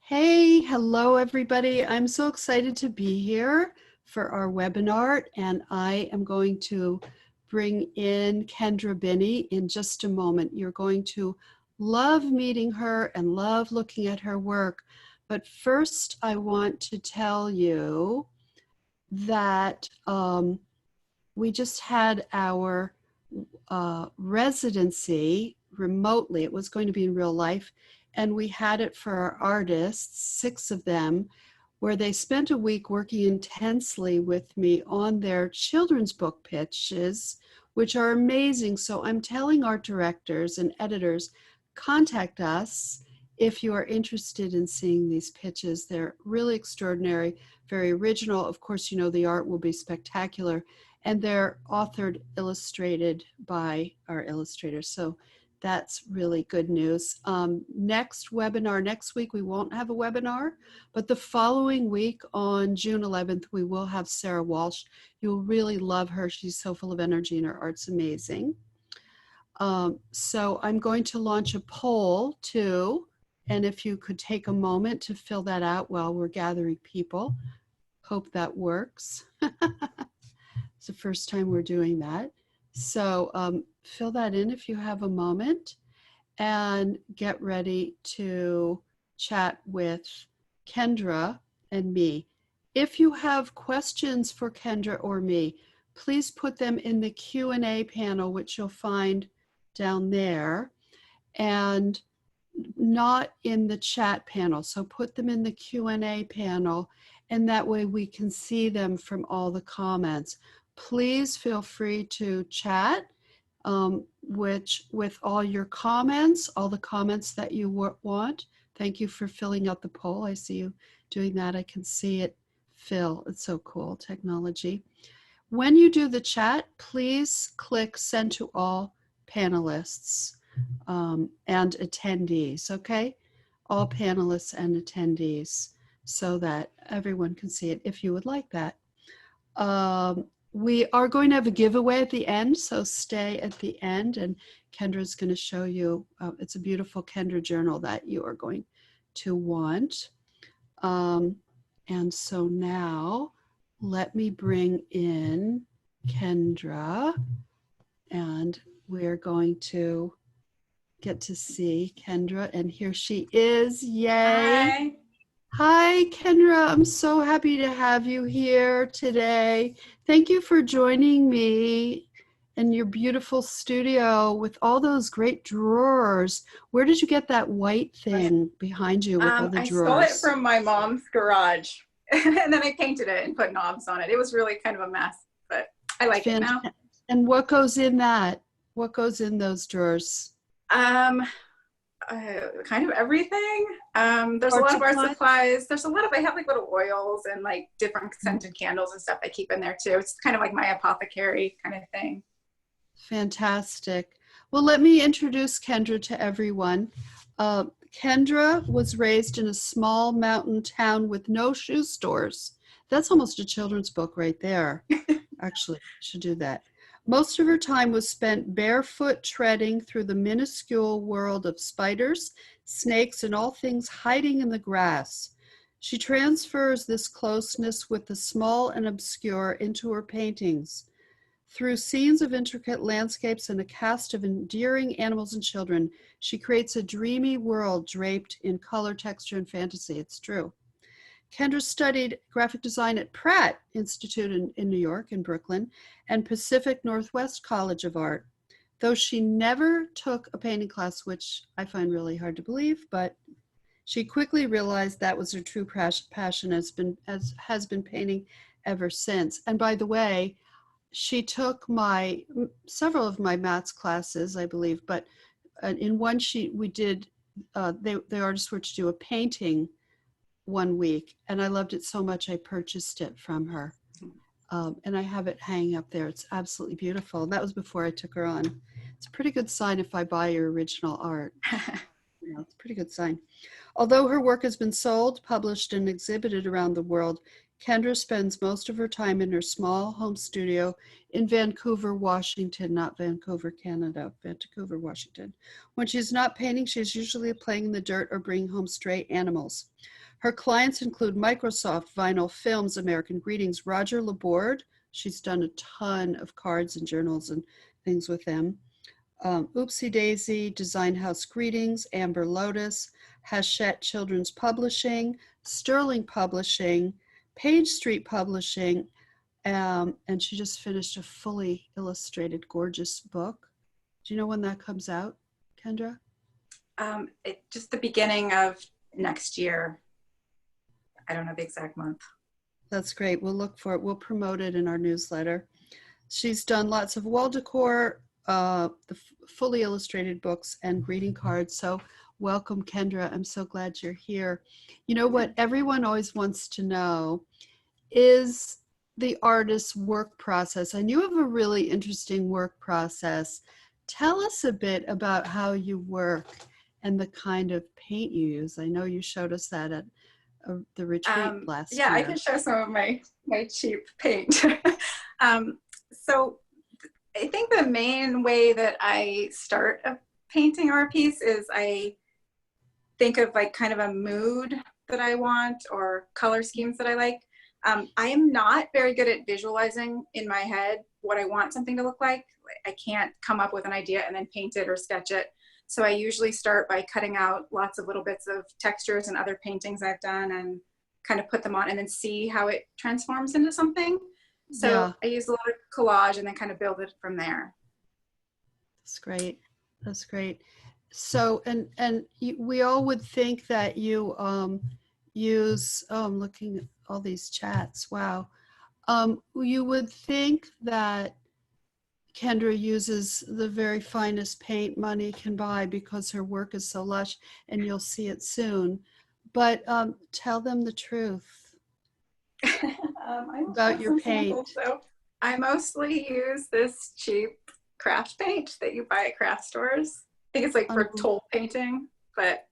Hey, hello everybody. I'm so excited to be here for our WebinART, and I am going to bring in Kendra Binney in just a moment. You're going to love meeting her and love looking at her work. But first, I want to tell you that we just had our residency remotely. It was going to be in real life, and we had it for our artists, 6 of them, where they spent a week working intensely with me on their children's book pitches, which are amazing. So I'm telling art directors and editors, contact us if you are interested in seeing these pitches. They're really extraordinary, very original. Of course, you know, the art will be spectacular, and they're authored, illustrated by our illustrators. So that's really good news. Next webinar, next week, we won't have a webinar, but the following week on June 11th, we will have Sarah Walsh. You'll really love her. She's so full of energy and her art's amazing. So I'm going to launch a poll too. And if you could take a moment to fill that out while we're gathering people, hope that works. It's the first time we're doing that. So fill that in if you have a moment, and get ready to chat with Kendra and me. If you have questions for Kendra or me, please put them in the Q&A panel, which you'll find down there, and not in the chat panel. So put them in the Q&A panel, and that way we can see them from all the comments. Please feel free to chat with all your comments, all the comments that you want. Thank you for filling out the poll. I see you doing that. I can see it fill. It's so cool, technology. When you do the chat, please click send to all panelists and attendees, okay? All panelists and attendees, so that everyone can see it if you would like that. We are going to have a giveaway at the end, so stay at the end, and Kendra's going to show you. It's a beautiful Kendra journal that you are going to want. And so now let me bring in Kendra, and we're going to get to see Kendra, and here she is. Yay. Hi. Hi, Kendra. I'm so happy to have you here today. Thank you for joining me in your beautiful studio with all those great drawers. Where did you get that white thing behind you with all the drawers? I stole it from my mom's garage, and then I painted it and put knobs on it. It was really kind of a mess, but I like it now. And what goes in that? What goes in those drawers? Kind of everything. There's a lot of art supplies. There's a lot of, I have like little oils and like different scented candles and stuff I keep in there too. It's kind of like my apothecary kind of thing. Fantastic. Well, let me introduce Kendra to everyone. Kendra was raised in a small mountain town with no shoe stores. That's almost a children's book right there. Actually, should do that. Most of her time was spent barefoot treading through the minuscule world of spiders, snakes, and all things hiding in the grass. She transfers this closeness with the small and obscure into her paintings. Through scenes of intricate landscapes and a cast of endearing animals and children, she creates a dreamy world draped in color, texture, and fantasy. It's true. Kendra studied graphic design at Pratt Institute in New York, in Brooklyn, and Pacific Northwest College of Art. Though she never took a painting class, which I find really hard to believe, but she quickly realized that was her true passion, has been painting ever since. And by the way, she took several of my maths classes, I believe, but in one we did, the artists were to do a painting one week, and I loved it so much I purchased it from her. And I have it hanging up there. It's absolutely beautiful. That was before I took her on. It's a pretty good sign if I buy your original art. You know, it's a pretty good sign. Although her work has been sold, published, and exhibited around the world, Kendra spends most of her time in her small home studio in Vancouver, Washington, not Vancouver, Canada, Vancouver, Washington. When she's not painting, she's usually playing in the dirt or bringing home stray animals. Her clients include Microsoft, Vinyl Films, American Greetings, Roger Laborde. She's done a ton of cards and journals and things with them. Oopsie Daisy, Design House Greetings, Amber Lotus, Hachette Children's Publishing, Sterling Publishing, Page Street Publishing, and she just finished a fully illustrated, gorgeous book. Do you know when that comes out, Kendra? Just the beginning of next year. I don't know the exact month. That's great. We'll look for it. We'll promote it in our newsletter. She's done lots of wall decor, the fully illustrated books, and greeting cards. So welcome, Kendra. I'm so glad you're here. You know what everyone always wants to know is the artist's work process. And you have a really interesting work process. Tell us a bit about how you work and the kind of paint you use. I know you showed us that at the retreat last year. Yeah, I can show some of my cheap paint. So I think the main way that I start a painting or a piece is I think of like kind of a mood that I want or color schemes that I like. I am not very good at visualizing in my head what I want something to look like. I can't come up with an idea and then paint it or sketch it. So I usually start by cutting out lots of little bits of textures and other paintings I've done and kind of put them on and then see how it transforms into something. So yeah. I use a lot of collage and then kind of build it from there. That's great. That's great. So, we all would think that you use, looking at all these chats, wow. You would think that Kendra uses the very finest paint money can buy because her work is so lush, and you'll see it soon. But tell them the truth about your paint. Samples, so I mostly use this cheap craft paint that you buy at craft stores. I think it's like for toll painting, but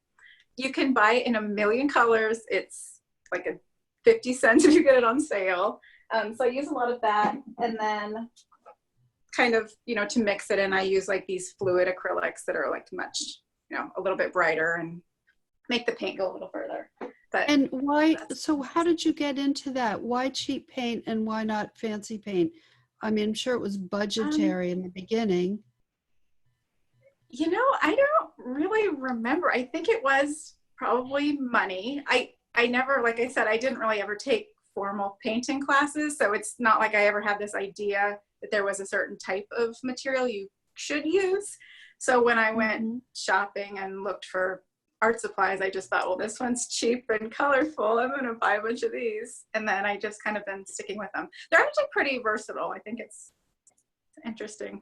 you can buy it in a million colors. It's like 50 cents if you get it on sale. So I use a lot of that, and then kind of, to mix it in, I use like these fluid acrylics that are like much, a little bit brighter and make the paint go a little further. But and why, so how did you get into that? Why cheap paint and why not fancy paint? I mean, I'm sure it was budgetary in the beginning. I don't really remember. I think it was probably money. I never, like I said, I didn't really ever take formal painting classes. So it's not like I ever had this idea that there was a certain type of material you should use. So when I went shopping and looked for art supplies, I just thought, well, this one's cheap and colorful. I'm going to buy a bunch of these. And then I just kind of been sticking with them. They're actually pretty versatile. I think it's interesting.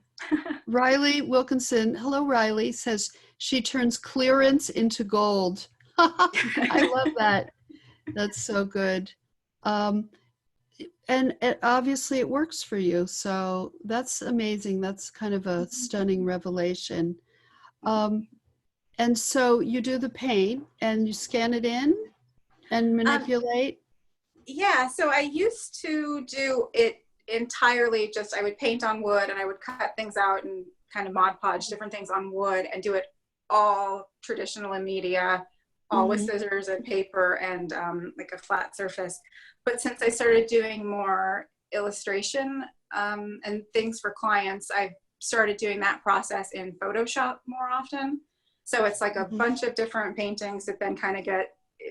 Riley Wilkinson, hello Riley, says she turns clearance into gold. I love that. That's so good. And obviously it works for you. So that's amazing. That's kind of a stunning revelation. And so you do the paint and you scan it in and manipulate? Yeah, so I used to do it entirely I would paint on wood and I would cut things out and kind of Mod Podge different things on wood and do it all traditional in media, all with scissors and paper and like a flat surface. But since I started doing more illustration and things for clients, I've started doing that process in Photoshop more often. So it's like a bunch of different paintings that then kind of get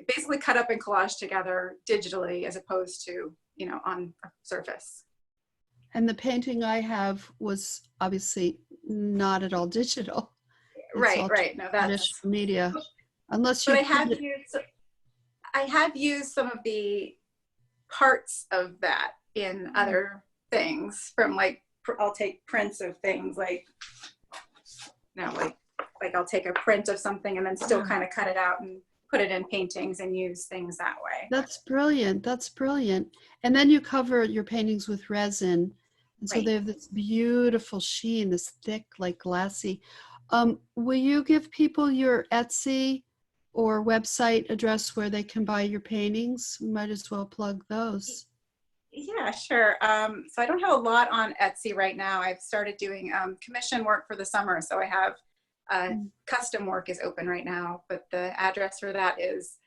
basically cut up and collaged together digitally as opposed to, on a surface. And the painting I have was obviously not at all digital. Right. No, that's media. Unless you. But I have used some of the parts of that in other things. From like, I'll take prints of things like I'll take a print of something and then still kind of cut it out and put it in paintings and use things that way. That's brilliant. That's brilliant. And then you cover your paintings with resin. And so they have this beautiful sheen, this thick, like glassy. Will you give people your Etsy or website address where they can buy your paintings? Might as well plug those. Yeah, sure. So I don't have a lot on Etsy right now. I've started doing commission work for the summer. So I have custom work is open right now, but the address for that is,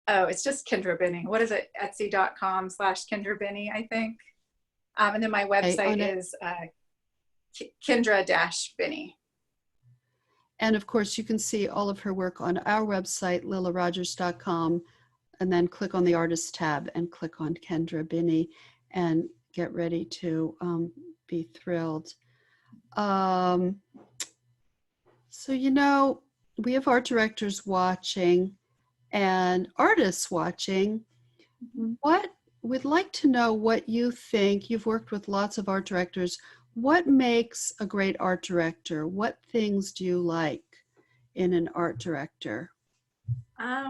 oh, it's just Kendra Binney. What is it? Etsy.com/Kendra Binney, I think. And then my website is Kendra-Binney. And of course, you can see all of her work on our website, LillaRogers.com, and then click on the artist tab and click on Kendra Binney and get ready to be thrilled. So, you know, we have art directors watching and artists watching. What we'd like to know what you think. You've worked with lots of art directors. What makes a great art director? What things do you like in an art director? I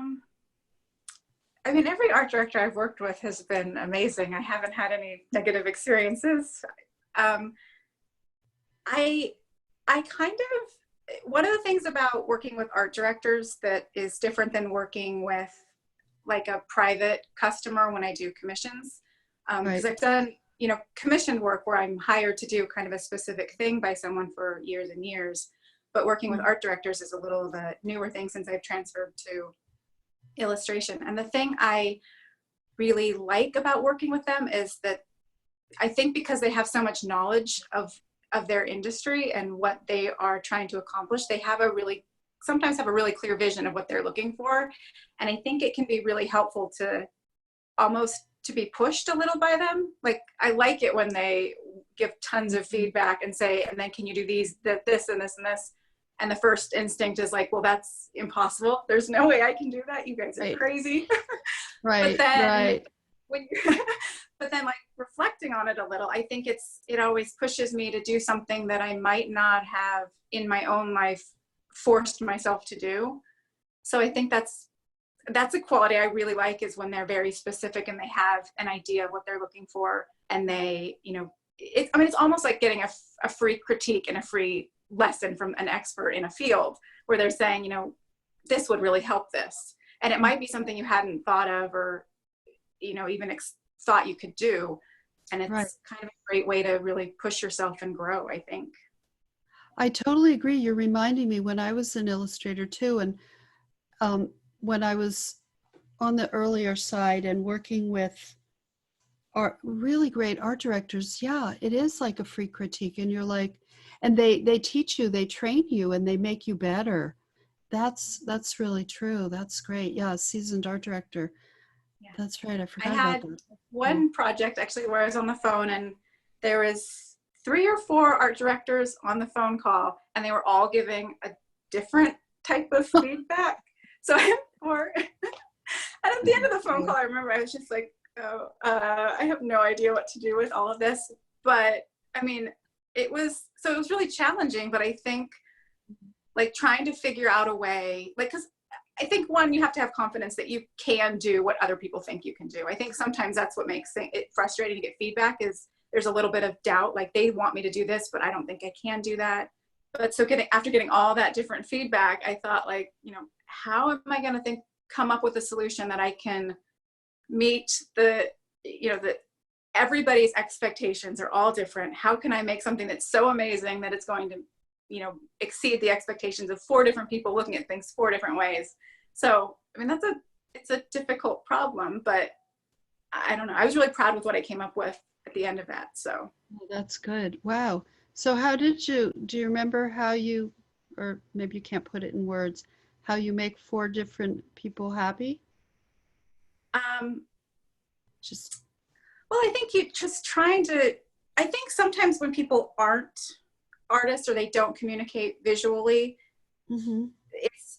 mean, every art director I've worked with has been amazing. I haven't had any negative experiences. I kind of, one of the things about working with art directors that is different than working with like a private customer when I do commissions, because I've done, you know, commissioned work where I'm hired to do kind of a specific thing by someone for years and years. But working with art directors is a little of a newer thing since I've transferred to illustration. And the thing I really like about working with them is that I think because they have so much knowledge of their industry and what they are trying to accomplish, they have sometimes have a really clear vision of what they're looking for. And I think it can be really helpful to almost to be pushed a little by them. Like, I like it when they give tons of feedback and say, and then can you do this and this and this? And the first instinct is like, well, that's impossible. There's no way I can do that. You guys are crazy. Right. But then, right. But then like reflecting on it a little, I think it always pushes me to do something that I might not have in my own life forced myself to do. So I think that's a quality I really like, is when they're very specific and they have an idea of what they're looking for, and they, you know, I mean, it's almost like getting a free critique and a free lesson from an expert in a field where they're saying, you know, this would really help this. And it might be something you hadn't thought of or, you know, even thought you could do. And it's kind of a great way to really push yourself and grow, I think. I totally agree. You're reminding me when I was an illustrator too. And when I was on the earlier side and working with really great art directors, yeah, it is like a free critique. And you're like, and they teach you, they train you, and they make you better. That's really true. That's great. Yeah, seasoned art director. Yeah. That's right. I forgot about that. I had one project actually where I was on the phone, and there was 3 or 4 art directors on the phone call, and they were all giving a different type of feedback. So I had 4. And at the end of the phone call, I remember I was just like, oh, I have no idea what to do with all of this. But I mean, it was really challenging, but I think like trying to figure out a way, like, because I think one, you have to have confidence that you can do what other people think you can do. I think sometimes that's what makes it frustrating to get feedback, is there's a little bit of doubt, like they want me to do this, but I don't think I can do that. But so after getting all that different feedback, I thought, like, you know, how am I going to come up with a solution that I can meet everybody's expectations are all different. How can I make something that's so amazing that it's going to, you know, exceed the expectations of 4 different people looking at things 4 different ways? So, I mean, it's a difficult problem, but I don't know. I was really proud with what I came up with at the end of that. So that's good. Wow. So how do you remember how you, or maybe you can't put it in words, how you make 4 different people happy? Well, I think you just I think sometimes when people aren't artists or they don't communicate visually,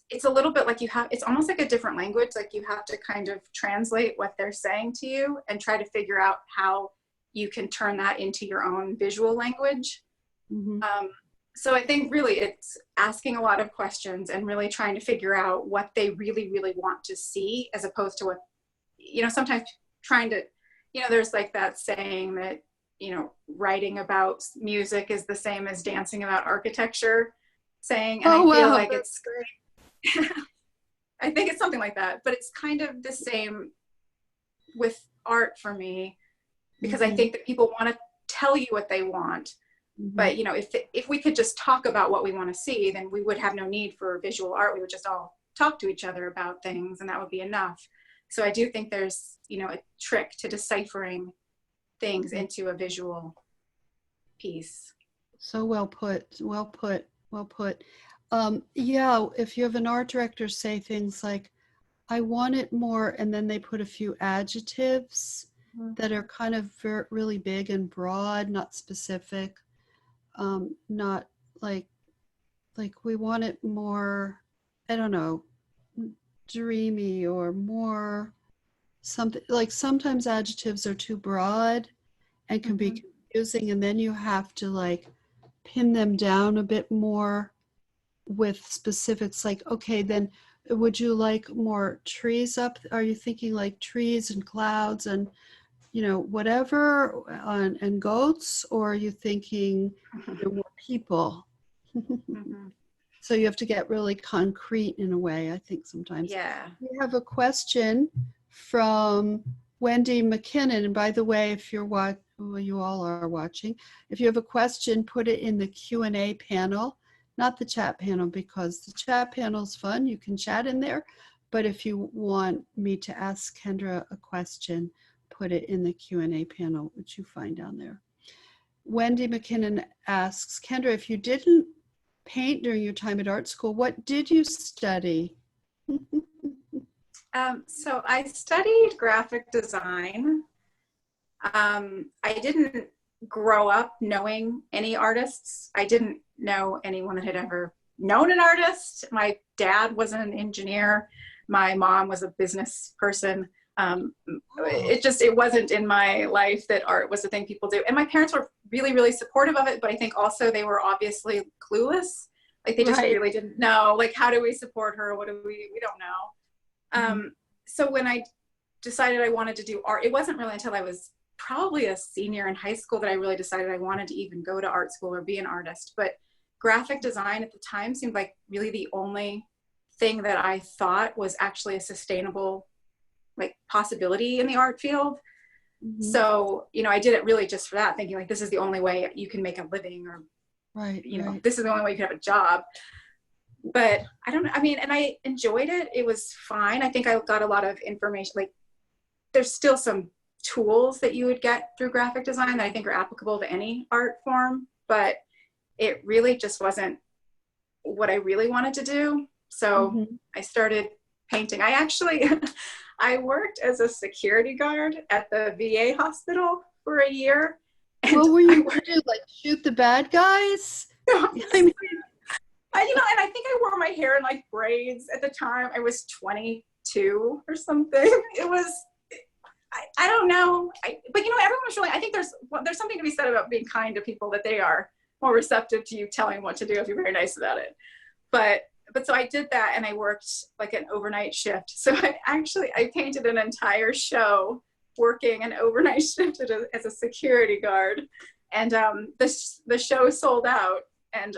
it's a little bit like it's almost like a different language. Like you have to kind of translate what they're saying to you and try to figure out how you can turn that into your own visual language. So I think really it's asking a lot of questions and really trying to figure out what they really, really want to see, as opposed to what, you know, sometimes trying to, you know, there's like that saying that, you know, writing about music is the same as dancing about architecture saying. And I feel like it's great. I think it's something like that, but it's kind of the same with art for me, because I think that people want to tell you what they want. But, you know, if we could just talk about what we want to see, then we would have no need for visual art. We would just all talk to each other about things, and that would be enough. So I do think there's, you know, a trick to deciphering things into a visual piece. So well put, well put, well put. Yeah, if you have an art director say things like, I want it more, and then they put a few adjectives that are kind of really big and broad, not specific, not like we want it more, I don't know, dreamy or more something. Like sometimes adjectives are too broad and can be confusing, and then you have to like pin them down a bit more with specifics, like, okay, then would you like more trees up? Are you thinking like trees and clouds and, you know, whatever, and goats, or are you thinking, you know, more people? So you have to get really concrete in a way, I think sometimes. Yeah. We have a question from Wendy McKinnon. And by the way, if you're well, you all are watching, if you have a question, put it in the Q&A panel, not the chat panel, because the chat panel is fun. You can chat in there. But if you want me to ask Kendra a question, put it in the Q&A panel, which you find down there. Wendy McKinnon asks, Kendra, if you didn't paint during your time at art school, what did you study? So I studied graphic design. I didn't grow up knowing any artists. I didn't know anyone that had ever known an artist. My dad was an engineer. My mom was a business person. It wasn't in my life that art was the thing people do. And my parents were really, really supportive of it, but I think also they were obviously clueless. Like they just really didn't know, like, how do we support her? What do we don't know. So when I decided I wanted to do art, it wasn't really until I was probably a senior in high school that I really decided I wanted to even go to art school or be an artist. But graphic design at the time seemed like really the only thing that I thought was actually a sustainable like possibility in the art field. So, you know, I did it really just for that, thinking like, this is the only way you can make a living, or, you know, this is the only way you can have a job. But I don't know. I mean, and I enjoyed it. It was fine. I think I got a lot of information. Like there's still some tools that you would get through graphic design that I think are applicable to any art form, but it really just wasn't what I really wanted to do. So I started painting. I actually, I worked as a security guard at the VA hospital for a year. What were you going to do? Like shoot the bad guys? I mean, you know, and I think I wore my hair in like braids at the time. I was 22 or something. It was, I don't know. But you know, everyone was really, I think there's something to be said about being kind to people, that they are more receptive to you telling what to do if you're very nice about it. But so I did that, and I worked like an overnight shift. So I painted an entire show working an overnight shift as a security guard. And the show sold out. And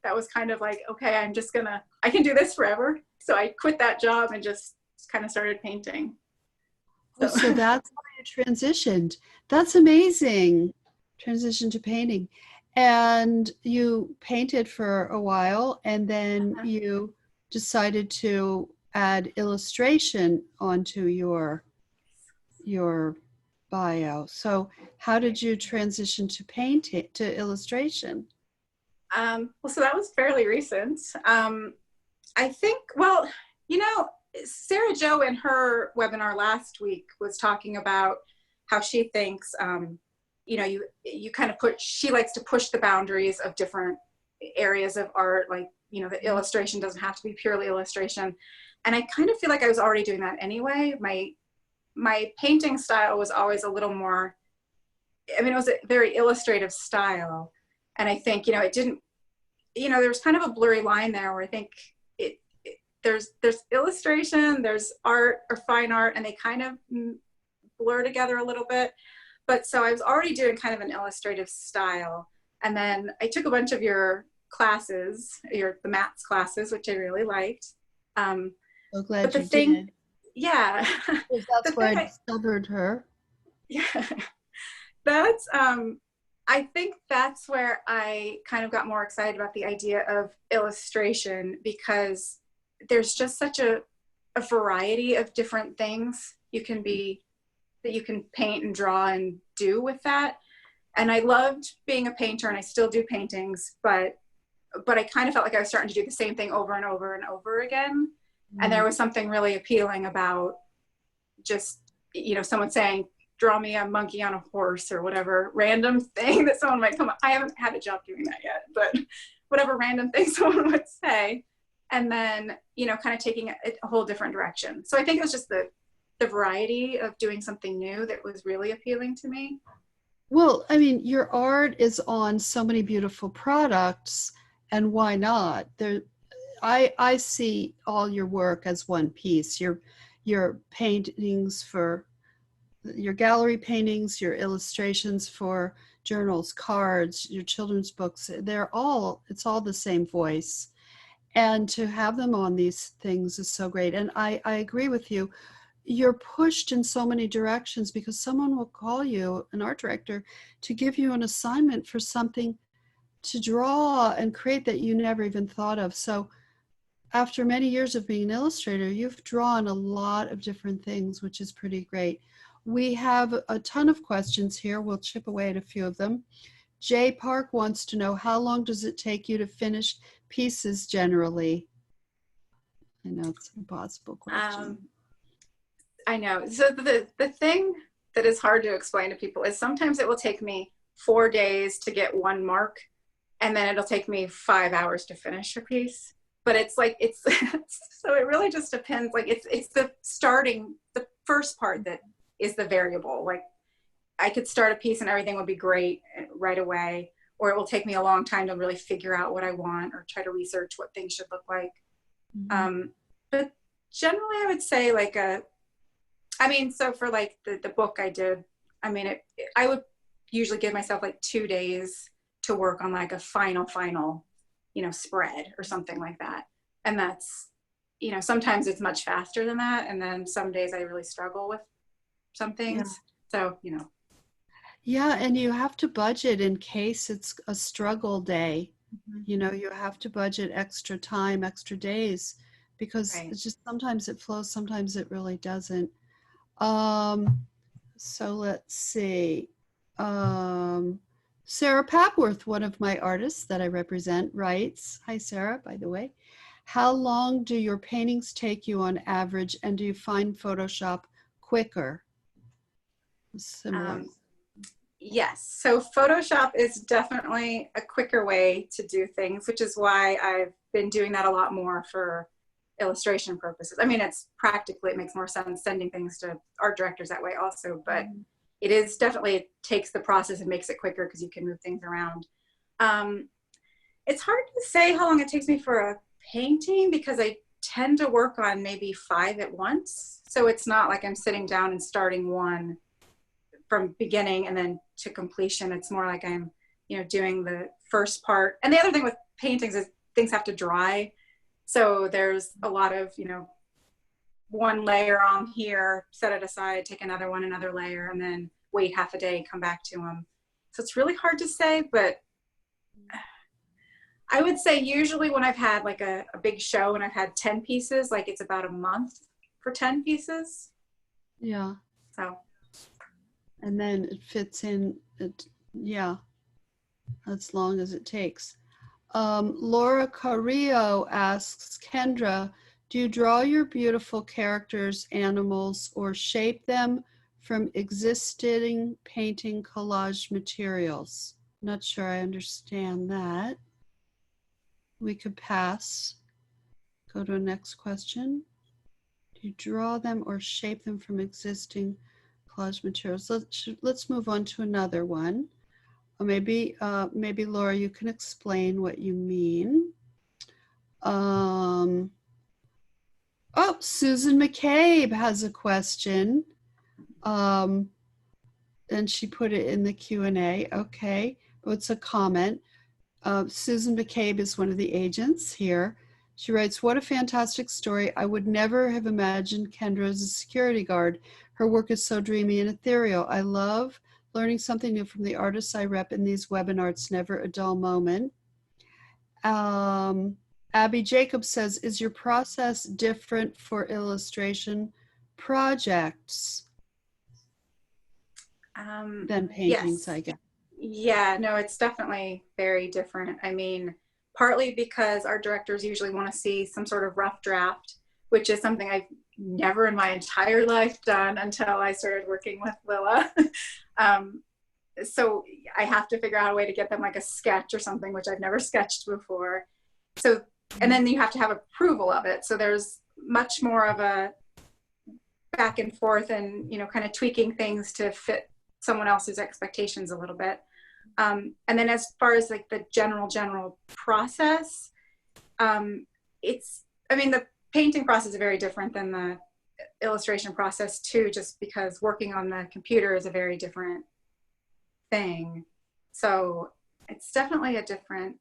that was kind of like, okay, I can do this forever. So I quit that job and just kind of started painting. So that's how you transitioned. That's amazing. Transition to painting. And you painted for a while, and then you decided to add illustration onto your bio. So how did you transition to painting, to illustration? Well, so that was fairly recent. I think, well, you know, Sarah Jo in her webinar last week was talking about how she thinks, you know, you kind of she likes to push the boundaries of different areas of art. Like, you know, the illustration doesn't have to be purely illustration. And I kind of feel like I was already doing that anyway. My painting style was always a little more, I mean, it was a very illustrative style. And I think, you know, it didn't, you know, there was kind of a blurry line there where I think there's illustration, there's art or fine art, and they kind of blur together a little bit. But so I was already doing kind of an illustrative style. And then I took a bunch of your classes, the maths classes, which I really liked. So But glad the you thing, did. yeah, 'Cause the that's where thing I I, discovered her. yeah, that's, I think that's where I kind of got more excited about the idea of illustration, because there's just such a variety of different things that you can paint and draw and do with that. And I loved being a painter, and I still do paintings, but I kind of felt like I was starting to do the same thing over and over and over again. And there was something really appealing about just, you know, someone saying, draw me a monkey on a horse, or whatever random thing that someone might come up. I haven't had a job doing that yet, but whatever random thing someone would say. And then, you know, kind of taking it a whole different direction. So I think it was just the variety of doing something new that was really appealing to me. Well, I mean, your art is on so many beautiful products, and why not? I see all your work as one piece. Your paintings for your gallery paintings, your illustrations for journals, cards, your children's books, it's all the same voice. And to have them on these things is so great. And I agree with you. You're pushed in so many directions because someone will call you, an art director, to give you an assignment for something to draw and create that you never even thought of. So after many years of being an illustrator, you've drawn a lot of different things, which is pretty great. We have a ton of questions here. We'll chip away at a few of them. Jay Park wants to know, how long does it take you to finish pieces generally? I know it's an impossible question. I know. So the thing that is hard to explain to people is sometimes it will take me 4 days to get one mark, and then it'll take me 5 hours to finish a piece. But it's like, it's so it really just depends. Like it's the first part that is the variable. Like I could start a piece and everything would be great right away, or it will take me a long time to really figure out what I want or try to research what things should look like. But generally I would say like so for like the book I did, I mean, I would usually give myself like 2 days to work on like a final, you know, spread or something like that. And that's, you know, sometimes it's much faster than that. And then some days I really struggle with some things. Yeah. So, you know. Yeah, and you have to budget in case it's a struggle day. You know, you have to budget extra time, extra days, because it's just sometimes it flows, sometimes it really doesn't. So let's see. Sarah Papworth, one of my artists that I represent, writes, hi Sarah, by the way, how long do your paintings take you on average, and do you find Photoshop quicker? Similar. Yes, so Photoshop is definitely a quicker way to do things, which is why I've been doing that a lot more for illustration purposes. I mean, it's practically, it makes more sense sending things to art directors that way also, but it is definitely, it takes the process and makes it quicker because you can move things around. It's hard to say how long it takes me for a painting because I tend to work on maybe 5 at once. So it's not like I'm sitting down and starting one from beginning and then to completion. It's more like I'm, you know, doing the first part. And the other thing with paintings is things have to dry. So there's a lot of, you know, one layer on here, set it aside, take another one, another layer, and then wait half a day, come back to them. So it's really hard to say, but I would say usually when I've had like a big show and I've had 10 pieces, like it's about a month for 10 pieces. Yeah. So. And then it fits in, yeah, as long as it takes. Laura Carrillo asks, Kendra, do you draw your beautiful characters, animals, or shape them from existing painting collage materials? Not sure I understand that. We could pass. Go to a next question. Do you draw them or shape them from existing collage materials? Let's move on to another one. Or maybe Laura, you can explain what you mean. Oh, Susan McCabe has a question. And she put it in the Q&A. Okay, it's a comment. Susan McCabe is one of the agents here. She writes, what a fantastic story. I would never have imagined Kendra as a security guard. Her work is so dreamy and ethereal. I love learning something new from the artists I rep in these WebinARTs, never a dull moment. Abby Jacobs says, is your process different for illustration projects than paintings, Yes. I guess? Yeah, no, it's definitely very different. I mean, partly because our directors usually want to see some sort of rough draft, which is something I've never in my entire life done until I started working with Lilla. So I have to figure out a way to get them like a sketch or something, which I've never sketched before. So, and then you have to have approval of it. So there's much more of a back and forth and, you know, kind of tweaking things to fit someone else's expectations a little bit. And then as far as like the general process, I mean, the painting process is very different than the illustration process too, just because working on the computer is a very different thing. So it's definitely a different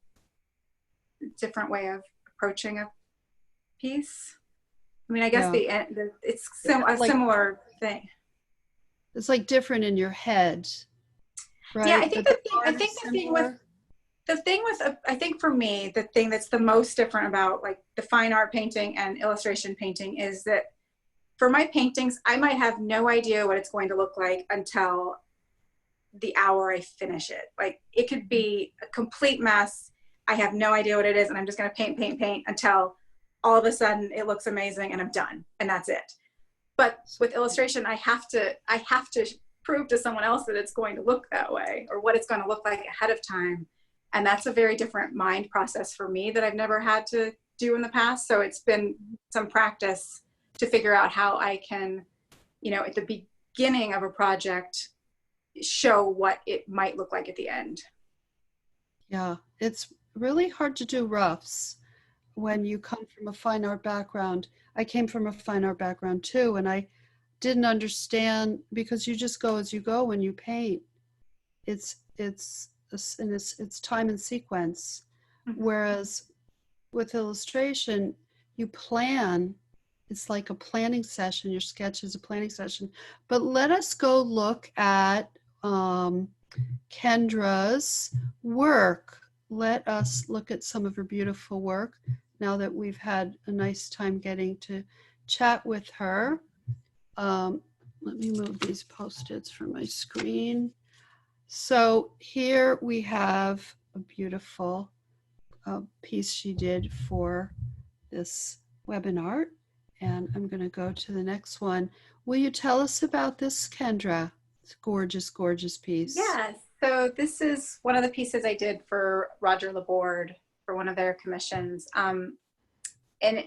way of approaching a piece. I mean, I guess it's a similar thing. It's like different in your head, right? Yeah, I think I think for me, the thing that's the most different about like the fine art painting and illustration painting is that for my paintings, I might have no idea what it's going to look like until the hour I finish it. Like it could be a complete mess. I have no idea what it is, and I'm just going to paint until all of a sudden it looks amazing and I'm done, and that's it. But with illustration, I have to prove to someone else that it's going to look that way or what it's going to look like ahead of time. And that's a very different mind process for me that I've never had to do in the past. So it's been some practice to figure out how I can, you know, at the beginning of a project, show what it might look like at the end. Yeah, it's really hard to do roughs when you come from a fine art background. I came from a fine art background too, and I didn't understand because you just go as you go when you paint. It's time and sequence. Mm-hmm. Whereas with illustration, you plan. It's like a planning session. Your sketch is a planning session. But let us go look at Kendra's work. Let us look at some of her beautiful work now that we've had a nice time getting to chat with her. Let me move these Post-its from my screen. So here we have a beautiful piece she did for this WebinART. And I'm going to go to the next one. Will you tell us about this, Kendra? It's a gorgeous, gorgeous piece. Yes. So this is one of the pieces I did for Roger Laborde for one of their commissions. And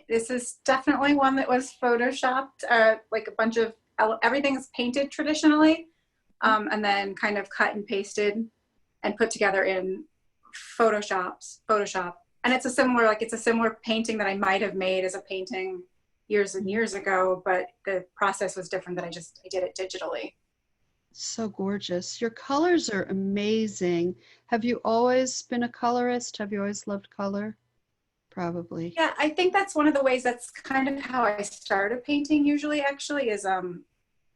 this is definitely one that was photoshopped, like a bunch of, everything's painted traditionally, and then kind of cut and pasted and put together in Photoshop. And it's a similar painting that I might have made as a painting years and years ago, but the process was different that I did it digitally. So gorgeous. Your colors are amazing. Have you always been a colorist? Have you always loved color? Probably. Yeah, I think that's one of the ways, that's kind of how I started painting usually, actually, is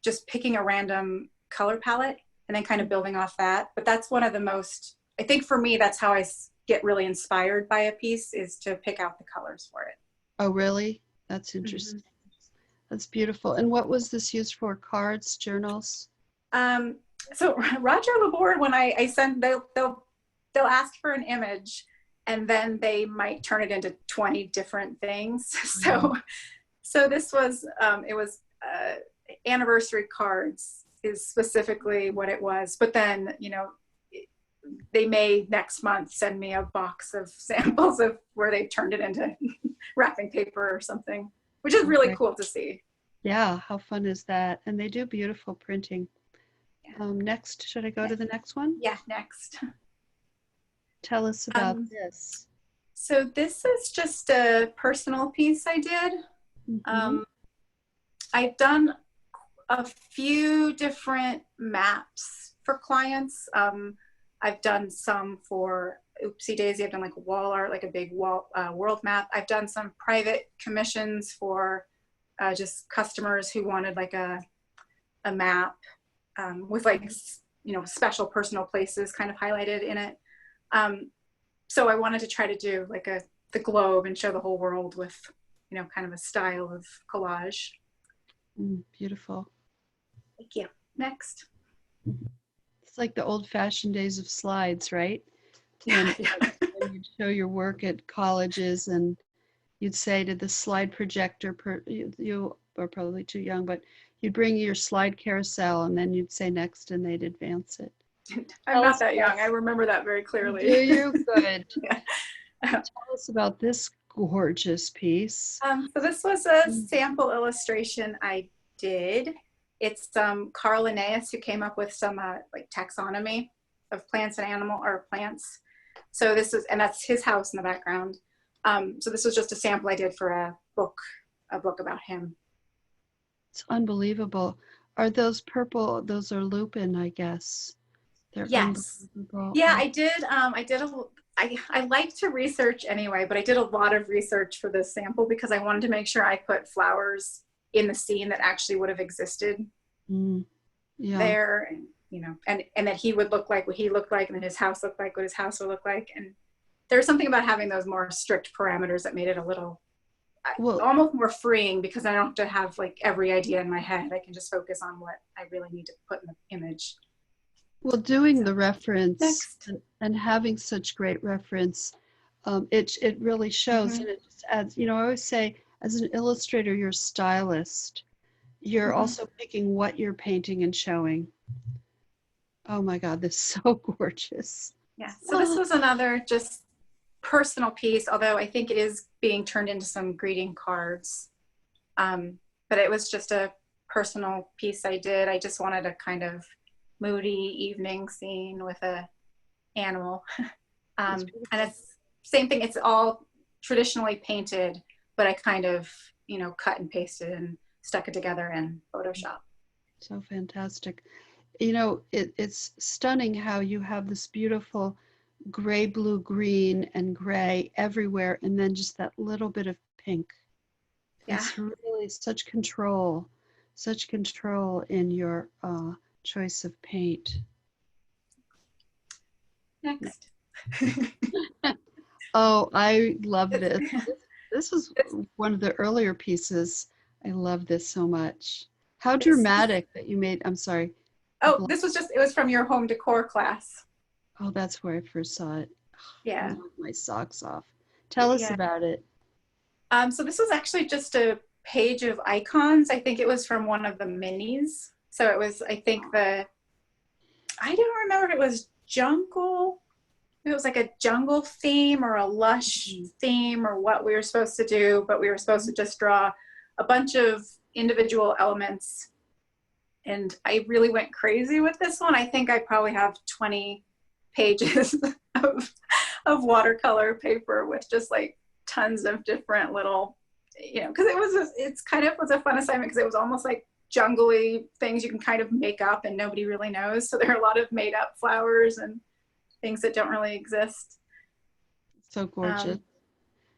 just picking a random color palette and then kind of building off that. But that's one of the most, I think for me, that's how I get really inspired by a piece, is to pick out the colors for it. Oh, really? That's interesting. Mm-hmm. That's beautiful. And what was this used for? Cards, journals? So Roger Laborde, when I send, they'll ask for an image, and then they might turn it into 20 different things. So this was, it was anniversary cards is specifically what it was. But then, you know, they may next month send me a box of samples of where they turned it into wrapping paper or something, which is really cool to see. Yeah, how fun is that? And they do beautiful printing. Yeah. Next, should I go to the next one? Yeah, next. Tell us about this. So this is just a personal piece I did. Mm-hmm. I've done a few different maps for clients. I've done some for oopsie daisy. I've done like wall art, like a big wall world map. I've done some private commissions for just customers who wanted like a map with like, you know, special personal places kind of highlighted in it. So I wanted to try to do like the globe and show the whole world with, you know, kind of a style of collage. Beautiful. Thank you. Next. It's like the old-fashioned days of slides, right? Yeah. When you'd show your work at colleges and you'd say to the slide projector, you are probably too young, but you'd bring your slide carousel and then you'd say next and they'd advance it. I'm not that young. I remember that very clearly. Do you? Good. Yeah. Tell us about this gorgeous piece. So this was a sample illustration I did. It's Carl Linnaeus who came up with some like taxonomy of plants and plants. So this is, and that's his house in the background. So this was just a sample I did for a book about him. It's unbelievable. Are those purple? Those are lupin, I guess. They're Yes. unbelievable. Yeah, I like to research anyway, but I did a lot of research for this sample because I wanted to make sure I put flowers in the scene that actually would have existed there, and, you know, and that he would look like what he looked like, and then his house looked like what his house would look like. And there's something about having those more strict parameters that made it a little almost more freeing, because I don't have to have like every idea in my head. I can just focus on what I really need to put in the image. Well, doing the reference and having such great reference, it really shows, and it just adds, you know, I always say, as an illustrator, you're a stylist. You're also picking what you're painting and showing. Oh my God, this is so gorgeous. Yeah, so this was another just personal piece, although I think it is being turned into some greeting cards. But it was just a personal piece I did. I just wanted a kind of moody evening scene with a animal. And it's same thing, it's all traditionally painted, but I kind of, you know, cut and pasted and stuck it together in Photoshop. So fantastic. You know, it's stunning how you have this beautiful gray, blue, green, and gray everywhere, and then just that little bit of pink. Yeah. It's really such control in your choice of paint. Next. Oh, I love this. This was one of the earlier pieces. I love this so much. How dramatic that you made. I'm sorry. Oh, this was just, it was from your home decor class. Oh, that's where I first saw it. Yeah. I knocked my socks off. Tell us about it. So this was actually just a page of icons. I think it was from one of the minis. So it was, I think I don't remember if it was jungle. It was like a jungle theme or a lush theme or what we were supposed to do, but we were supposed to just draw a bunch of individual elements. And I really went crazy with this one. I think I probably have 20 pages of watercolor paper with just like tons of different little, you know, because it's kind of was a fun assignment because it was almost like jungly things you can kind of make up and nobody really knows. So there are a lot of made up flowers and things that don't really exist. So gorgeous.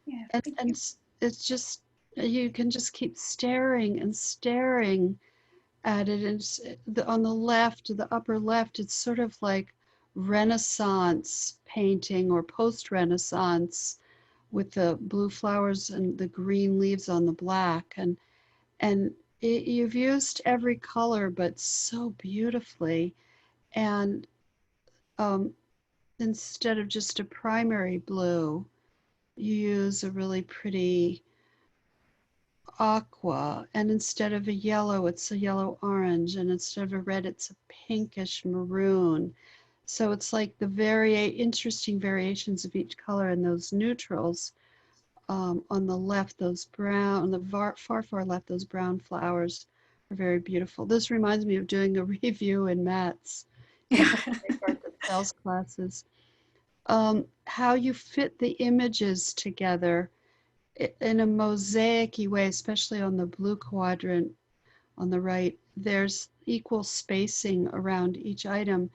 Yeah. And it's just, you can just keep staring and staring at it. And on the left, the upper left, it's sort of like Renaissance painting or post-Renaissance with the blue flowers and the green leaves on the black. And you've used every color, but so beautifully. And instead of just a primary blue, you use a really pretty aqua, and instead of a yellow, it's a yellow orange, and instead of a red, it's a pinkish maroon. So it's like the interesting variations of each color, and those neutrals on the left, those brown, on the far left, those brown flowers are very beautiful. This reminds me of doing a review in Matt's sales classes. How you fit the images together in a mosaic-y way, especially on the blue quadrant on the right. There's equal spacing around each item,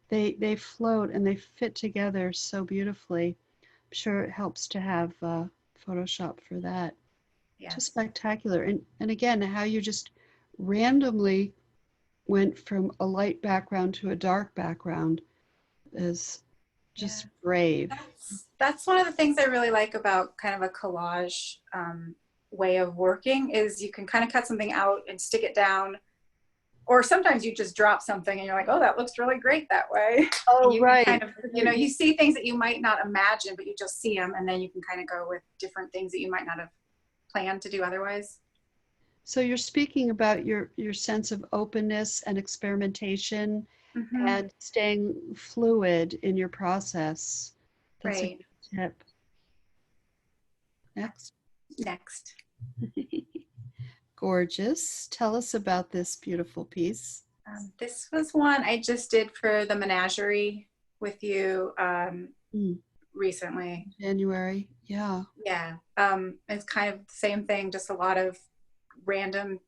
They float and they fit together so beautifully. I'm sure it helps to have Photoshop for that. Just Yes. spectacular. And again, how you just randomly went from a light background to a dark background is Yeah. just brave. That's one of the things I really like about kind of a collage way of working is you can kind of cut something out and stick it down, or sometimes you just drop something and you're like, oh, that looks really great that way. And Oh, you can right. kind of, you know, you see things that you might not imagine, but you just see them, and then you can kind of go with different things that you might not have planned to do otherwise. So you're speaking about your sense of openness and experimentation Mm-hmm. and staying fluid in your process. That's a Right. good tip. Next. Next. Gorgeous. Tell us about this beautiful piece. This was one I just did for the menagerie with you Mm, recently. January. Yeah. Yeah. It's kind of the same thing, just a lot of random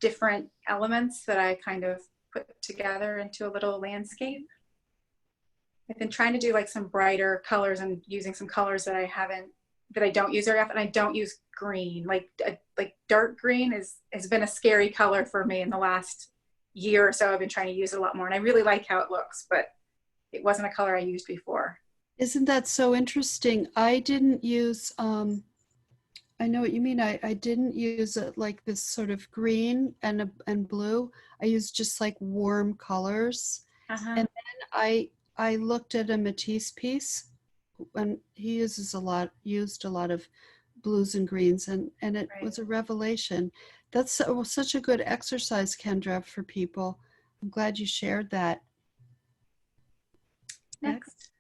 different elements that I kind of put together into a little landscape. I've been trying to do like some brighter colors and using some colors that I don't use very often. I don't use green. Like dark green has been a scary color for me in the last year or so. I've been trying to use it a lot more, and I really like how it looks, but it wasn't a color I used before. Isn't that so interesting? I didn't use, I know what you mean. I didn't use it like this sort of green and blue. I used just like warm colors. Uh-huh. And then I looked at a Matisse piece, and he used a lot of blues and greens, and it Right. was a revelation. That's such a good exercise, Kendra, for people. I'm glad you shared that. Next.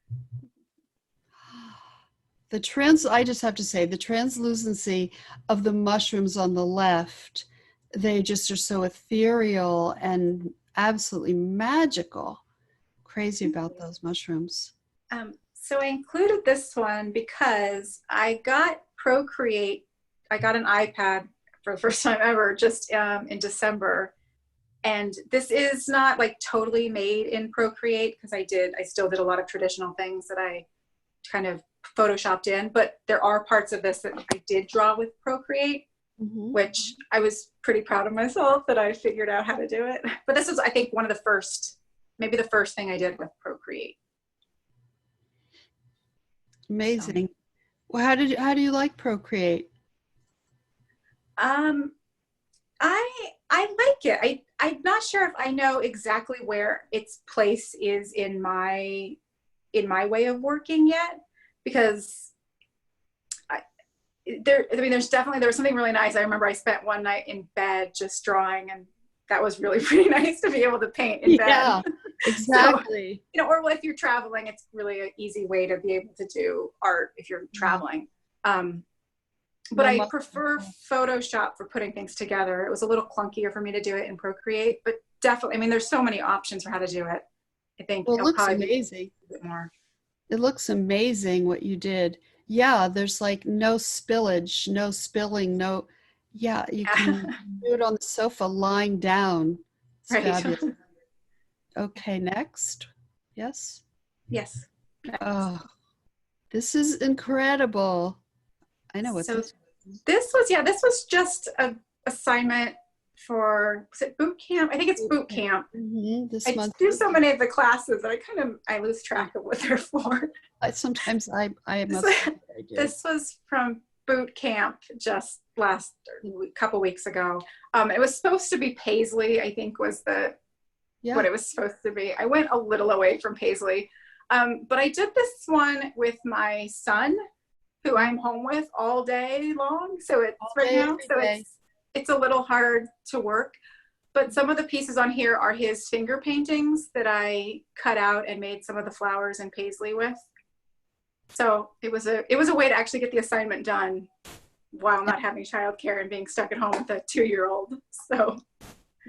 Next. I just have to say, the translucency of the mushrooms on the left, they just are so ethereal and absolutely magical. Crazy about those mushrooms. So I included this one because I got Procreate. I got an iPad for the first time ever just in December. And this is not like totally made in Procreate because I still did a lot of traditional things that I kind of photoshopped in, but there are parts of this that I did draw with Procreate, Mm-hmm. which I was pretty proud of myself that I figured out how to do it. But this was, I think, one of the first, maybe the first thing I did with Procreate. So, Amazing. Well, how do you like Procreate? um, I like it. I'm not sure if I know exactly where its place is in my way of working yet, because there was something really nice. I remember I spent one night in bed just drawing, and that was really pretty nice to be able to paint in bed. Yeah, So, exactly. or if you're traveling, it's really an easy way to be able to do art if you're traveling. But No I muscle. prefer Photoshop for putting things together. It was a little clunkier for me to do it in Procreate, but definitely, I mean, there's so many options for how to do it. I think Well, it it'll looks probably be amazing. a bit more. It looks amazing what you did. Yeah, there's like no spillage, no spilling, no, yeah, you can Yeah. do it on the sofa lying down. It's Right. fabulous. Okay, next. Yes. Yes. Oh, this is incredible. I know what So this is. this was just a assignment for, was it boot camp? I think it's boot camp. This I month. do so many of the classes that I lose track of what they're for. Sometimes I This, must say I do. this was from boot camp just last couple weeks ago. It was supposed to be Paisley, I think was what Yeah. it was supposed to be. I went a little away from Paisley. But I did this one with my son, who I'm home with all day long. So it's All right day, now. every So day. it's a little hard to work. But some of the pieces on here are his finger paintings that I cut out and made some of the flowers and paisley with. So it was a way to actually get the assignment done while not having childcare and being stuck at home with a 2-year-old. So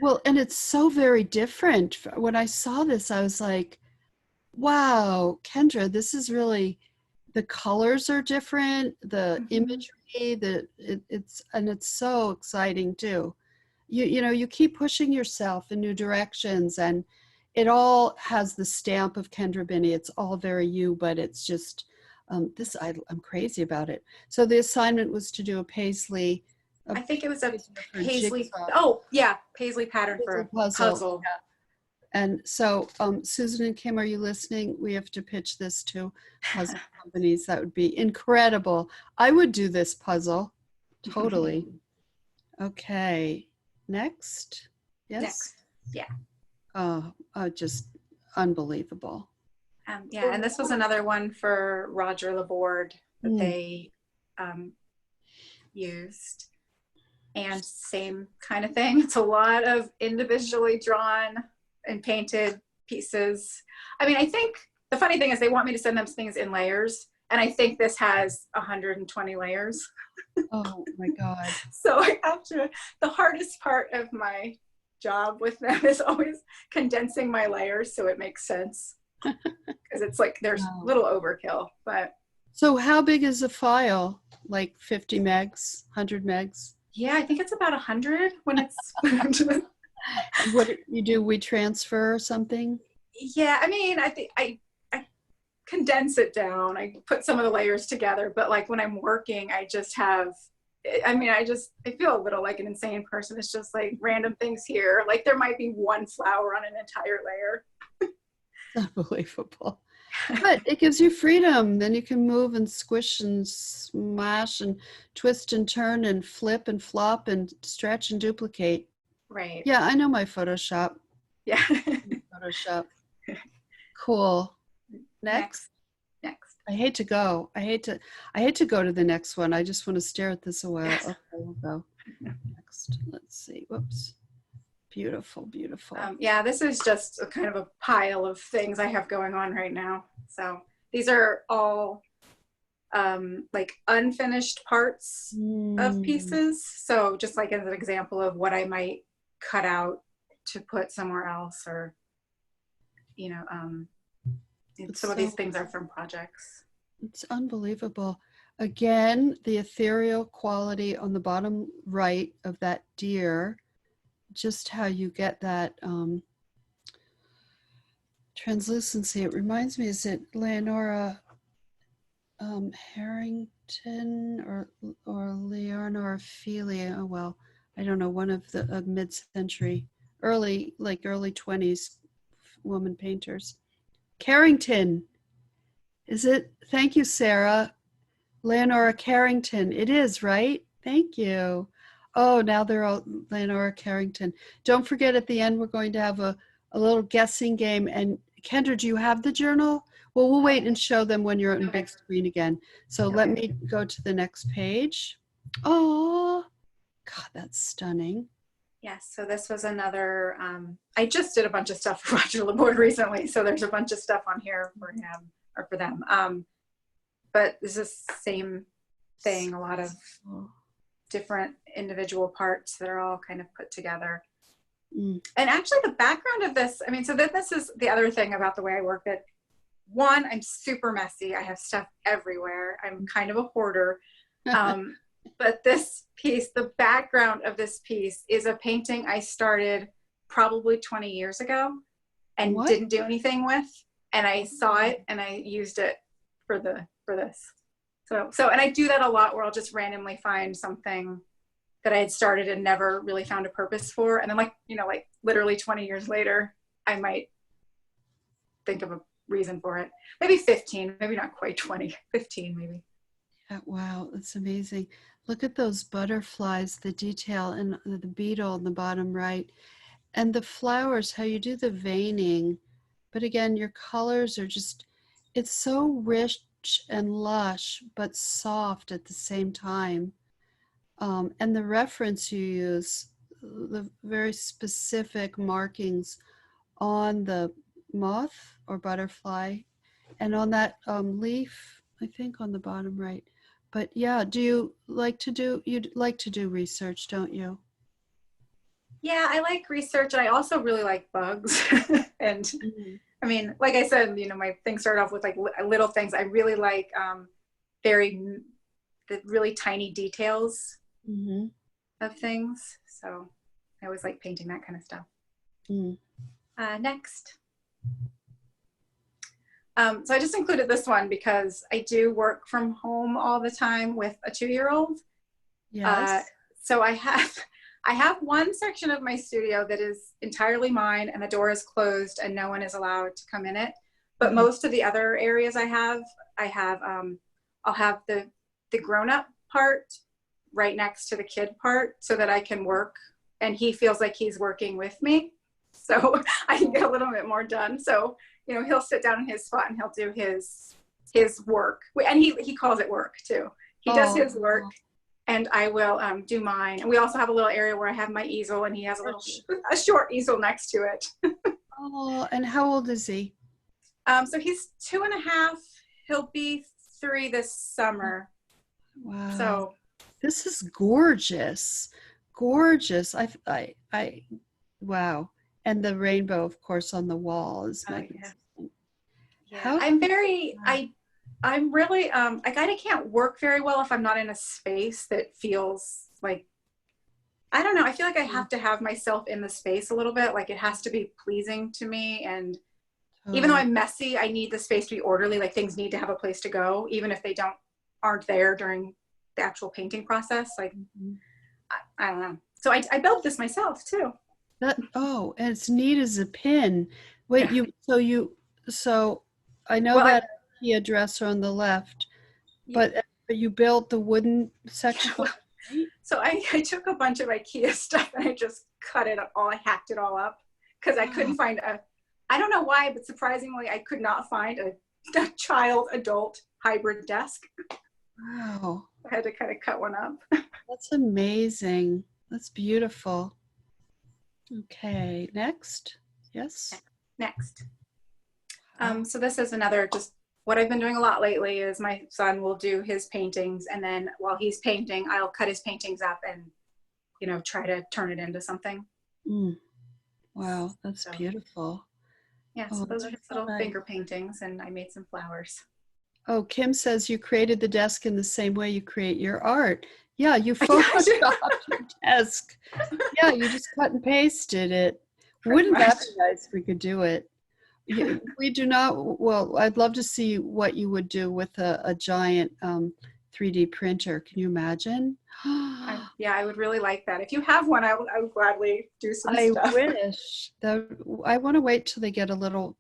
Well, and it's so very different. When I saw this, I was like, wow, Kendra, this is really, the colors are different, the imagery, it's so exciting too. You know, you keep pushing yourself in new directions, and it all has the stamp of Kendra Binney. It's all very you, but it's just, I'm crazy about it. So the assignment was to do a Paisley. I think it was a Paisley. Jigsaw. Oh, yeah, Paisley pattern for a puzzle. Yeah. And so, Susan and Kim, are you listening? We have to pitch this to puzzle companies. That would be incredible. I would do this puzzle. Totally. Okay. Next. Yes. Next. Yeah. Oh, just unbelievable. Yeah, and this was another one for Roger Laborde that they used. And same kind of thing. It's a lot of individually drawn and painted pieces. I mean, I think the funny thing is they want me to send them things in layers. And I think this has 120 layers. Oh my God. So the hardest part of my job with them is always condensing my layers so it makes sense. Because it's like there's little overkill. But so how big is a file? Like 50 megs, 100 megs? Yeah, I think it's about 100 when it's. What do you do? We transfer or something? Yeah, I mean, I think I condense it down. I put some of the layers together, but like when I'm working, I just have, I mean, I feel a little like an insane person. It's just like random things here. Like there might be one flower on an entire layer. Unbelievable. But it gives you freedom. Then you can move and squish and smash and twist and turn and flip and flop and stretch and duplicate. Right. Yeah, I know my Photoshop. Yeah. Photoshop. Cool. Next. I hate to go. I hate to go to the next one. I just want to stare at this a while. Okay, we'll go. Next. Let's see. Whoops. Beautiful, beautiful. Yeah, this is just a kind of a pile of things I have going on right now. So these are all like unfinished parts of pieces. So just like as an example of what I might cut out to put somewhere else, or you know, some of these things are from projects. It's unbelievable. Again, the ethereal quality on the bottom right of that deer. Just how you get that translucency. It reminds me, is it Leonora Harrington or Leonora Feely? Oh, well, I don't know, one of the mid-century, early 20s woman painters. Carrington, is it? Thank you, Sarah. Leonora Carrington. It is, right? Thank you. Oh, now they're all Leonora Carrington. Don't forget at the end, we're going to have a little guessing game. And Kendra, do you have the journal? Well, we'll wait and show them when you're on big screen again. So let me go to the next page. Oh, God, that's stunning. Yes, so this was another, I just did a bunch of stuff for Roger Laborde recently. So there's a bunch of stuff on here for him or for them. But this is the same thing, a lot of different individual parts that are all kind of put together. And actually the background of this, I mean, so this is the other thing about the way I work, that one, I'm super messy. I have stuff everywhere. I'm kind of a hoarder. But this piece, the background of this piece is a painting I started probably 20 years ago and didn't do anything with. And I saw it and I used it for this. So, and I do that a lot where I'll just randomly find something that I had started and never really found a purpose for. And then like literally 20 years later, I might think of a reason for it. Maybe 15, maybe not quite 20, 15 maybe. Yeah, wow, that's amazing. Look at those butterflies, the detail and the beetle in the bottom right. And the flowers, how you do the veining. But again, your colors are just, it's so rich and lush, but soft at the same time. And the reference you use, the very specific markings on the moth or butterfly and on that leaf, I think on the bottom right. But yeah, you'd like to do research, don't you? Yeah, I like research, and I also really like bugs. And I mean, like I said, my thing started off with like little things. I really like the really tiny details of things. So I always like painting that kind of stuff. Next. So I just included this one because I do work from home all the time with a 2-year-old. Yes. So I have one section of my studio that is entirely mine, and the door is closed and no one is allowed to come in it. But most of the other areas I'll have the grown-up part right next to the kid part so that I can work and he feels like he's working with me. So I can get a little bit more done. So, you know, he'll sit down in his spot and he'll do his work. And he calls it work too. He does his work and I will do mine. And we also have a little area where I have my easel and he has a short easel next to it. Oh, and how old is he? So he's 2.5. He'll be 3 this summer. Wow. So this is gorgeous. Gorgeous. Wow. And the rainbow, of course, on the wall is magnificent. Yeah. I'm really, I kind of can't work very well if I'm not in a space that feels like, I don't know. I feel like I have to have myself in the space a little bit. Like it has to be pleasing to me. And even though I'm messy, I need the space to be orderly. Like things need to have a place to go, even if they aren't there during the actual painting process. Like, I don't know. So I built this myself too. And it's neat as a pin. Wait, yeah. So I know that IKEA dresser on the left, but you built the wooden section. So I took a bunch of IKEA stuff and I just I hacked it all up because I couldn't find I don't know why, but surprisingly, I could not find a child adult hybrid desk. Wow. I had to kind of cut one up. That's amazing. That's beautiful. Okay, next. Yes. Next. So this is another, just what I've been doing a lot lately is my son will do his paintings, and then while he's painting, I'll cut his paintings up and, you know, try to turn it into something. Wow, that's beautiful. Yeah, so those are just little finger paintings, and I made some flowers. Oh, Kim says you created the desk in the same way you create your art. Yeah, you photoshopped your desk. Yeah, you just cut and pasted it. Wouldn't that be nice if we could do it? We do not. Well, I'd love to see what you would do with a giant 3D printer. Can you imagine? Yeah, I would really like that. If you have one, I would gladly do some stuff. I wish. I want to wait till they get a little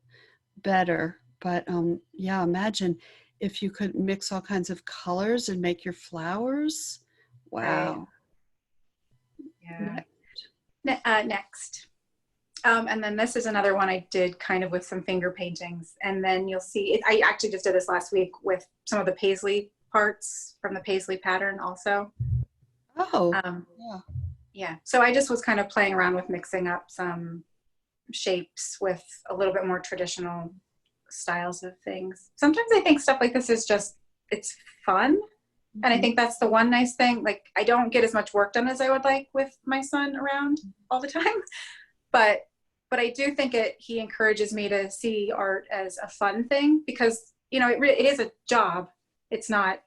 better. But yeah, imagine if you could mix all kinds of colors and make your flowers. Wow. Right. Yeah. Next. And then this is another one I did kind of with some finger paintings. And then you'll see, I actually just did this last week with some of the paisley parts from the paisley pattern also. Oh, yeah. So I just was kind of playing around with mixing up some shapes with a little bit more traditional styles of things. Sometimes I think stuff like this is just, it's fun. And I think that's the one nice thing. Like I don't get as much work done as I would like with my son around all the time, but I do think he encourages me to see art as a fun thing because, you know, it is a job. It's not,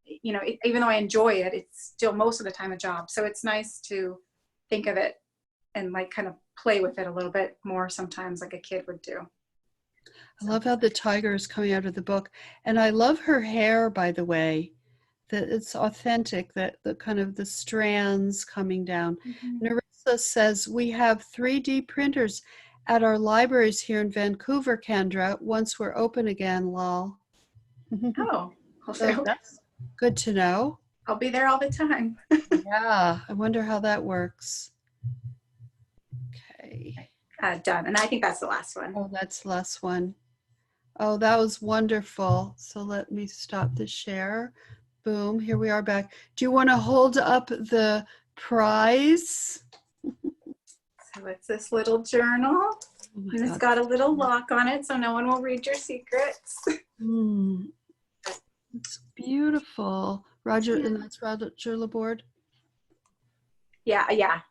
you know, even though I enjoy it, it's still most of the time a job. So it's nice to think of it and like kind of play with it a little bit more sometimes like a kid would do. I love how the tiger is coming out of the book. And I love her hair, by the way, that it's authentic, that the kind of the strands coming down. Narissa says, we have 3D printers at our libraries here in Vancouver, Kendra, once we're open again, lol. Oh, so that's good to know. I'll be there all the time. Yeah, I wonder how that works. Okay. Done. And I think that's the last one. Oh, that's the last one. Oh, that was wonderful. So let me stop the share. Boom, here we are back. Do you want to hold up the prize? So it's this little journal. And it's got a little lock on it so no one will read your secrets. It's beautiful. Roger, and that's Roger Laborde? Yeah.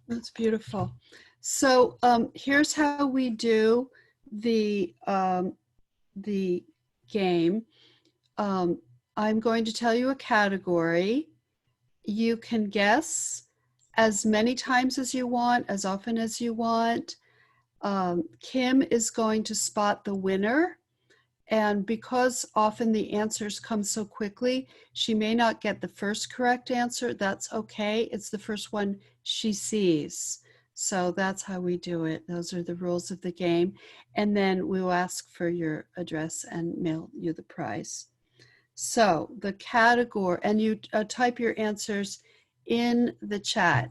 That's beautiful. So here's how we do the game. I'm going to tell you a category. You can guess as many times as you want, as often as you want. Kim is going to spot the winner. And because often the answers come so quickly, she may not get the first correct answer. That's okay. It's the first one she sees. So that's how we do it. Those are the rules of the game. And then we will ask for your address and mail you the prize. So the category, and you type your answers in the chat,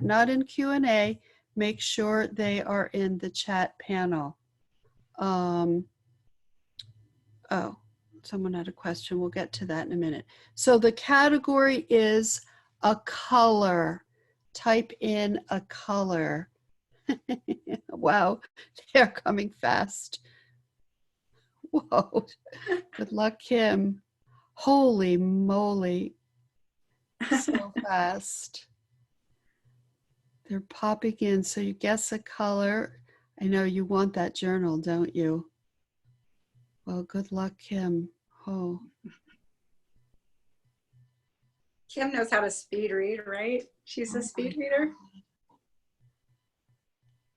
not in Q&A. Make sure they are in the chat panel. Oh, someone had a question. We'll get to that in a minute. So the category is a color. Type in a color. Wow, they're coming fast. Whoa, good luck, Kim. Holy moly, so fast. They're popping in. So you guess a color. I know you want that journal, don't you? Well, good luck, Kim. Oh. Kim knows how to speed read, right? She's a speed reader.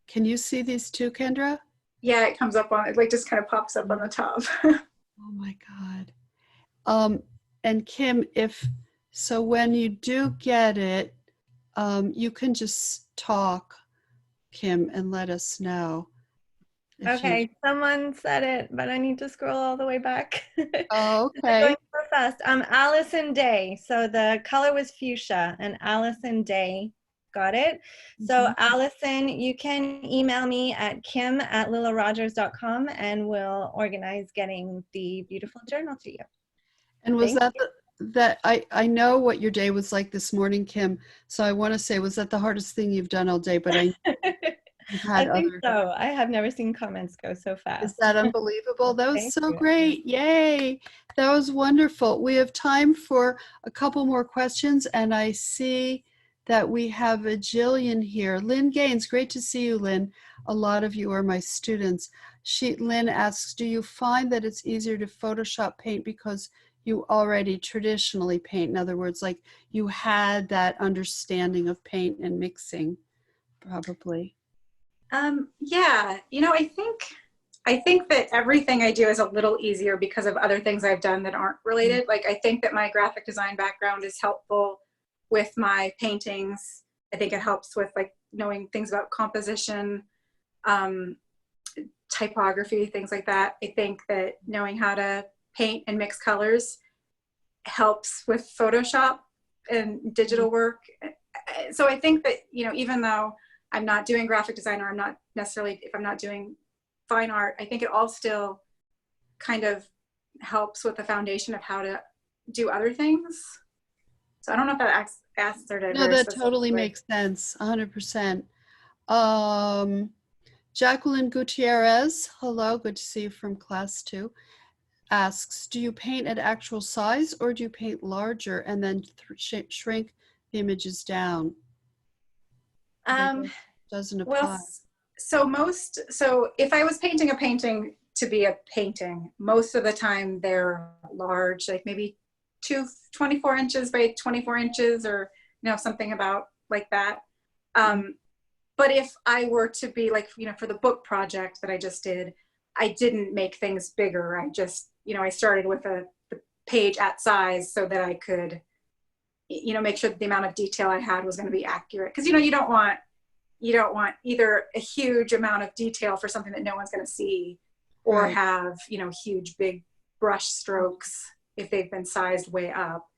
Can you see these too, Kendra? Yeah, it comes up on, it like just kind of pops up on the top. Oh my God. And Kim, so when you do get it, you can just talk, Kim, and let us know. Okay, someone said it, but I need to scroll all the way back. Oh, Going okay. so fast. Allison Day. So the color was fuchsia, and Allison Day got it. So Allison, you can email me at kim@lillarogers.com, and we'll organize getting the beautiful journal to you. And was that I know what your day was like this morning, Kim. So I want to say, was that the hardest thing you've done all day? But I think so. I have never seen comments go so fast. Is that unbelievable? That was so you. great. Yay. That was wonderful. We have time for a couple more questions, and I see that we have a Jillian here. Lynn Gaines, great to see you, Lynn. A lot of you are my students. Lynn asks, do you find that it's easier to Photoshop paint because you already traditionally paint? In other words, like you had that understanding of paint and mixing, probably. Yeah, you know, I think that everything I do is a little easier because of other things I've done that aren't related. Like I think that my graphic design background is helpful with my paintings. I think it helps with like knowing things about composition, typography, things like that. I think that knowing how to paint and mix colors helps with Photoshop and digital work. So I think that, you know, even though I'm not doing graphic design, or I'm not necessarily, if I'm not doing fine art, I think it all still kind of helps with the foundation of how to do other things. So I don't know if that answered it. No, that totally makes sense, 100%. Jacqueline Gutierrez, hello, good to see you from class 2, asks, do you paint at actual size or do you paint larger and then shrink the images down? Doesn't apply. Well, so if I was painting a painting to be a painting, most of the time they're large, like maybe 24 inches by 24 inches, or you know, something about like that. But if I were to be like, you know, for the book project that I just did, I didn't make things bigger. I just, you know, I started with the page at size so that I could, you know, make sure that the amount of detail I had was going to be accurate. Because, you know, you don't want either a huge amount of detail for something that no one's going to see, or Right. have, you know, huge big brush strokes if they've been sized way up.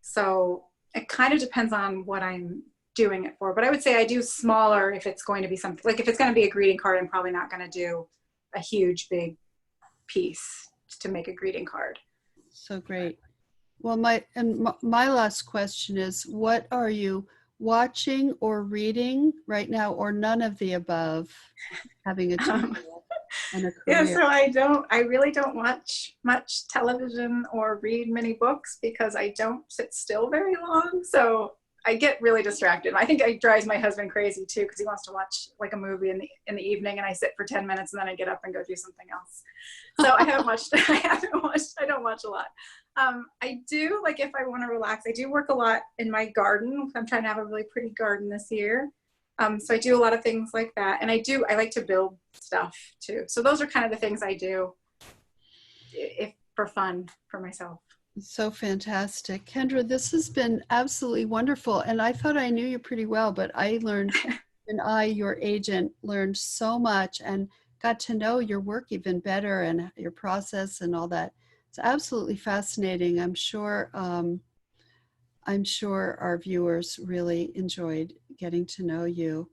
So it kind of depends on what I'm doing it for. But I would say I do smaller if it's going to be something, like if it's going to be a greeting card, I'm probably not going to do a huge big piece to make a greeting card. So great. Well, my last question is, what are you watching or reading right now, or none of the above, having a tool and a career? Yeah, so I really don't watch much television or read many books because I don't sit still very long. So I get really distracted. I think it drives my husband crazy too, because he wants to watch like a movie in the evening, and I sit for 10 minutes and then I get up and go do something else. So I don't watch a lot. I do, like if I want to relax, I do work a lot in my garden. I'm trying to have a really pretty garden this year. So I do a lot of things like that. And I like to build stuff too. So those are kind of the things I do. if for fun for myself. So fantastic. Kendra, this has been absolutely wonderful. And I thought I knew you pretty well, but I learned, and your agent, learned so much and got to know your work even better and your process and all that. It's absolutely fascinating. I'm sure our viewers really enjoyed getting to know you.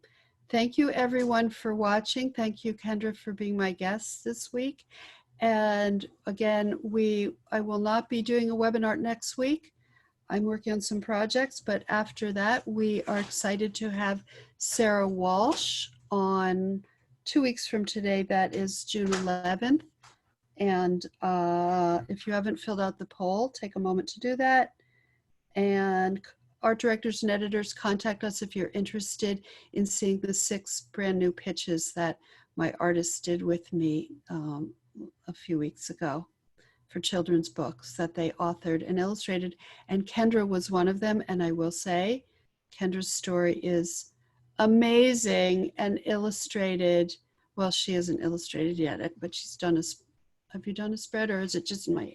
Thank you everyone for watching. Thank you, Kendra, for being my guest this week. And again, I will not be doing a WebinArt next week. I'm working on some projects, but after that, we are excited to have Sarah Walsh on 2 weeks from today. That is June 11th. And if you haven't filled out the poll, take a moment to do that. And art directors and editors, contact us if you're interested in seeing the 6 brand new pitches that my artists did with me a few weeks ago for children's books that they authored and illustrated. And Kendra was one of them. And I will say, Kendra's story is amazing and illustrated. Well, she isn't illustrated yet, but she's done have you done a spread, or is it just in my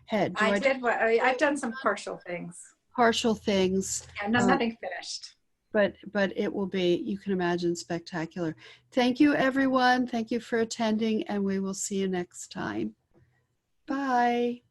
head? I've done some partial things. Partial things. Yeah, nothing finished. But it will be, you can imagine, spectacular. Thank you, everyone. Thank you for attending, and we will see you next time. Bye.